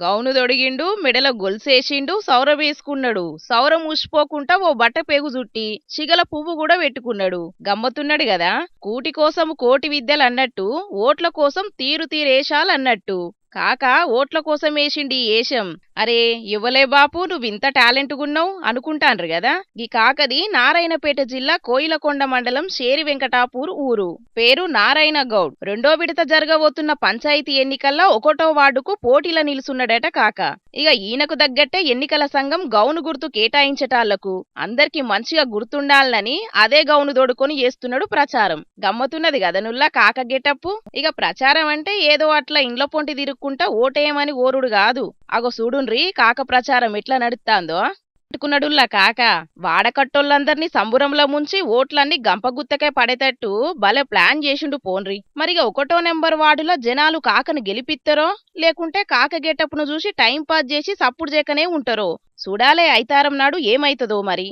Gown తొడిగిండు, మెడల గొలుసేసిండు, సౌర వేసుకున్నాడు. సౌరం ఊసిపోకుండా ఓ బట్ట పేగు చుట్టి చిగల పువ్వు కూడా పెట్టుకున్నాడు. గమ్మతున్నాడు కదా. కూటి కోసం కోటి విద్యలు అన్నట్టు ఓట్ల కోసం తీరు తీరేశాలన్నట్టు. కాక ఓట్ల కోసం వేసిండి ఏషం. అరే ఇవ్వలే బాపు నువ్వింత టాలెంట్గున్నావు అనుకుంటాన్రు కదా. ఈ కాకది నారాయణపేట జిల్లా కోయిలకొండ మండలం షేరి వెంకటాపూర్ ఊరు. పేరు నారాయణ గౌడ్. రెండో విడత జరగబోతున్న పంచాయతీ ఎన్నికల్లో 1వ వార్డుకు పోటీల నిలుసున్నాడట కాక. ఇక ఈయనకు తగ్గట్టే ఎన్నికల సంఘం గౌను గుర్తు కేటాయించటాళ్లకు అందరికి మంచిగా గుర్తుండాలని అదే గౌను దొడుకొని చేస్తున్నాడు ప్రచారం. గమ్మతున్నది గదనుల్లా కాక గెటప్పు. ఇక ప్రచారం అంటే ఏదో అట్లా ఇండ్ల పొంటి తిరుక్కుంటా ఓటేయమని ఓరుడు కాదు. అగో చూడుండ్రి కాక ప్రచారం ఎట్లా నడుస్తాందో. పట్టుకున్నాడుల్లా కాక వాడకట్టోళ్ళందరినీ సంబురంలో ముంచి ఓట్లన్నీ గంపగుత్తకే పడేటట్టు భలే ప్లాన్ చేసిండు పోన్రి. మరిగా 1వ నెంబర్ వార్డులో జనాలు కాకను గెలిపిత్తరో లేకుంటే కాక గెటప్ను చూసి టైం పాస్ చేసి సప్పుడు చేయకనే ఉంటారో చూడాలే ఐతారం నాడు ఏమైతదో మరి.